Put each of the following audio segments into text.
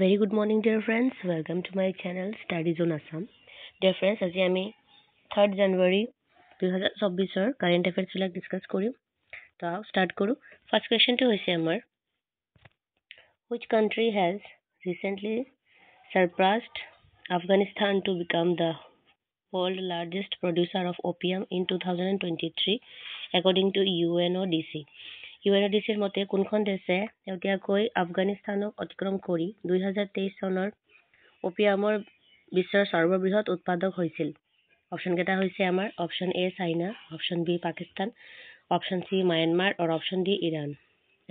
Very good morning, dear friends. Welcome to my channel Study Zone Assam. Dear friends, আজি আমি 3rd January 2024 current affairs বিলাক discuss কৰিম। তো start কৰো। First কোয়েশ্চনটো হৈছে আমাৰ Which country has recently surpassed Afghanistan to become the world's largest producer of opium in 2023 according to UNODC? UNODCৰ মতে কোনখন দেশে শেহতীয়াকৈ আফগানিস্তানক অতিক্ৰম কৰি 2023 চনৰ ওপিয়ামৰ বিশ্বৰ সৰ্ববৃহৎ উৎপাদক হৈছিল। অপশ্যন কেইটা হৈছে আমাৰ option A China, option B Pakistan, option C Myanmar আৰু অপশ্যন ডি ইৰাণ।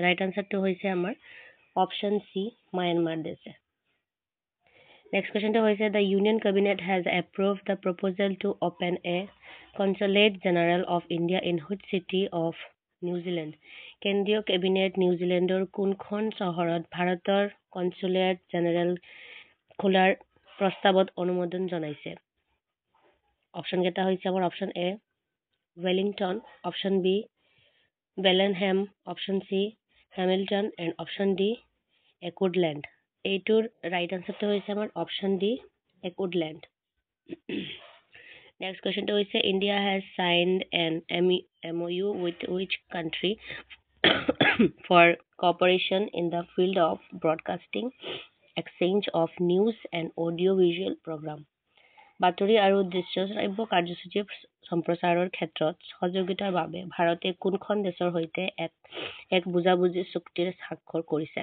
ৰাইট আনসাৰটো হৈছে আমাৰ অপশ্যন চি মায়ানমাৰ দেশে। Next question হৈছে the Union Cabinet has approved the proposal to open a Consulate General of India in which city of New Zealand? কেন্দ্ৰীয় cabinet নিউজিলেণ্ডৰ কোনখন চহৰত ভাৰতৰ কনচুলেট জেনেৰেল খোলাৰ প্ৰস্তাৱত অনুমোদন জনাইছে? অপশ্যন কেইটা হৈছে আমাৰ option A Wellington, option B Blenheim, option C Hamilton and option D Auckland. এইটোৰ ৰাইট আনসাৰটো হৈছে আমাৰ option D Auckland. Next question হৈছে India has signed an MOU with which country for cooperation in the field of broadcasting, exchange of news and audiovisual program. বাতৰি আৰু দৃশ্য শ্ৰাব্য কাৰ্যসূচী সম্প্ৰচাৰৰ ক্ষেত্ৰত সহযোগিতাৰ বাবে ভাৰতে কোনখন দেশৰ সৈতে এক বুজাবুজি চুক্তিৰ স্বাক্ষৰ কৰিছে?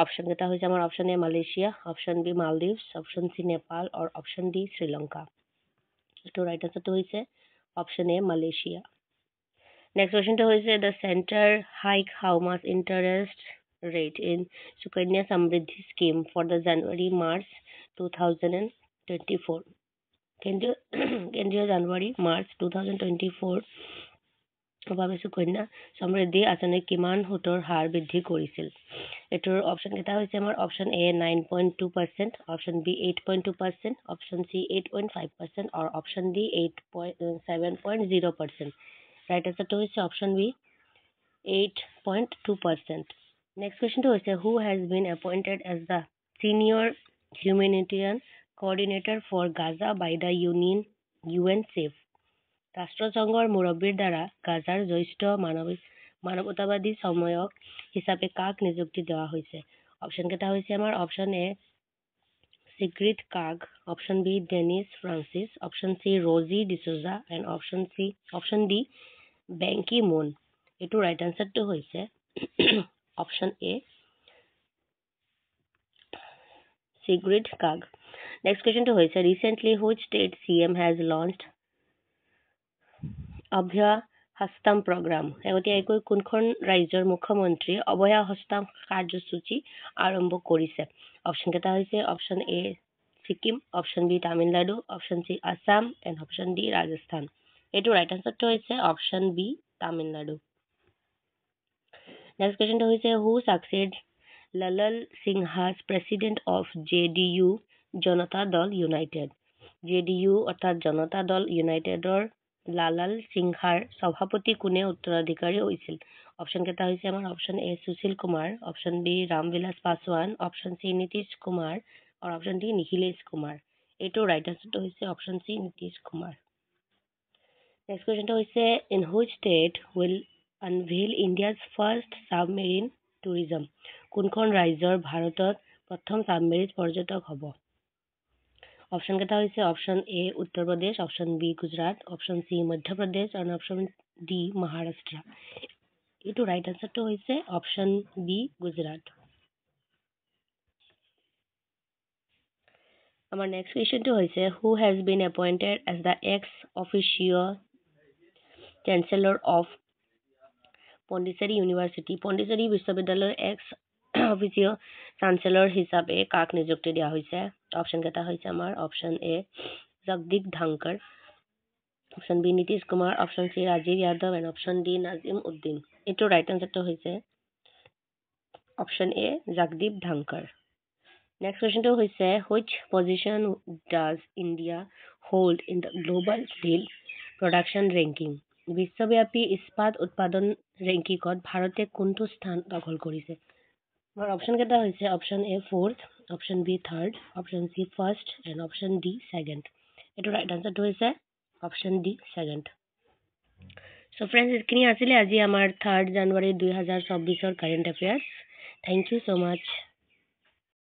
অপশ্যন কেইটা হৈছে আমাৰ option A Malaysia, option B Maldives, option C Nepal আৰু অপশ্যন ডি শ্ৰীলংকা। এইটো ৰাইট আনসাৰটো হৈছে অপশ্যন এ মালয়েছিয়া। নেক্সট কুৱেশ্যনটো হৈছে the centre hike how much interest rate in Sukanya Samriddhi scheme for the January-March 2024. কেন্দ্ৰীয় জানুৱাৰী-মাৰ্চ 2024 বাবে সুকন্যা সমৃদ্ধি আঁচনি কিমান সুতৰ হাৰ বৃদ্ধি কৰিছিল? এইটোৰ অপশ্যন কেইটা হৈছে আমাৰ option A 9.2%, option B 8.2%, option C 8.5% আৰু অপশ্যন ডি 7.0%। ৰাইট আনসাৰটো হৈছে অপশ্যন বি 8.2%। নেক্সট কুৱেশ্যনটো হৈছে who has been appointed as the senior humanitarian coordinator for Gaza by the UNICEF? ৰাষ্ট্ৰসংঘৰ মুৰব্বীৰ দ্বাৰা গাজাৰ জ্যেষ্ঠ মানৱতাবাদী সময়ক হিচাপে কাক নিযুক্তি দিয়া হৈছে? অপশ্যন কেইটা হৈছে আমাৰ option A Sigrid Kaag, option B Denis Francis, option C ৰজি ডিচোজা and option D Ban Ki-moon. এইটো ৰাইট আনসাৰটো হৈছে অপশ্যন এ চিগ্ৰিড কাগ। নেক্সট কুৱেশ্যনটো হৈছে recently which state CM has launched Abhaya Hastam programme? শেহতীয়াকৈ কোনখন ৰাজ্যৰ মুখ্যমন্ত্ৰী অভয়া হস্তাম কাৰ্যসূচী আৰম্ভ কৰিছে? অপশ্যন কেইটা হৈছে option A Sikkim, option B Tamil Nadu, option C Assam and option D Rajasthan. এইটো ৰাইট আনসাৰটো হৈছে অপশ্যন বি তামিলনাডু। নেক্সট কুৱেশ্যনটো হৈছে who succeeded Lalan Singh as president of JDU Janata Dal United? JDU অৰ্থাৎ জনতা দল ইউনাইটেডৰ লালাল সিংহাৰ সভাপতি কোনে উত্তৰাধিকাৰী হৈছিল? অপশ্যন কেইটা হৈছে আমাৰ option A Sushil Kumar, option B Ram Vilas Paswan, option C Nitish Kumar আৰু অপশ্যন ডি নিখিলেশ কুমাৰ। এইটো ৰাইট আনসাৰটো হৈছে option C Nitish Kumar. Next কুৱেশ্যনটো হৈছে in which state will unveil India's first submarine tourism? কোনখন ৰাজ্যৰ ভাৰতত প্ৰথম ছাবমেৰিন পৰ্যটক হ'ব? অপশ্যন কেইটা হৈছে option A Uttar Pradesh, option B Gujarat, option C Madhya Pradesh আৰু অপশ্যন ডি মহাৰাষ্ট্ৰ। এইটো ৰাইট আনসাৰটো হৈছে অপশ্যন বি গুজৰাট। আমাৰ নেক্সট কুৱেশ্যনটো হৈছে who has been appointed as the ex officio chancellor of Pondicherry university? পণ্ডিচেৰী বিশ্ববিদ্যালয়ৰ এক্স অফিচিঅ চাঞ্চেলৰ হিচাপে কাক নিযুক্তি দিয়া হৈছে? অপশ্যন কেইটা হৈছে আমাৰ option A Jagdeep Dhankhar, option B Nitish Kumar, option C Rajiv Yadav and option D Nazim Uddin. এইটো ৰাইট আনসাৰটো হৈছে option A Jagdeep Dhankhar. Next কুৱেশ্যনটো হৈছে which position does India hold in the global steel production ranking? বিশ্বব্যাপী ইস্পাত উৎপাদন ৰেংকিঙত ভাৰতে কোনটো স্থান দখল কৰিছে? আমাৰ অপশ্যন কেইটা হৈছে option A 4th, option B third, option C first and option D second. এইটো ৰাইট আনচাৰটো হৈছে option D second. So' friends, এইখিনি আছিলে আজি আমাৰ 3 জানুৱাৰী 2024 current affairs. Thank you so' much.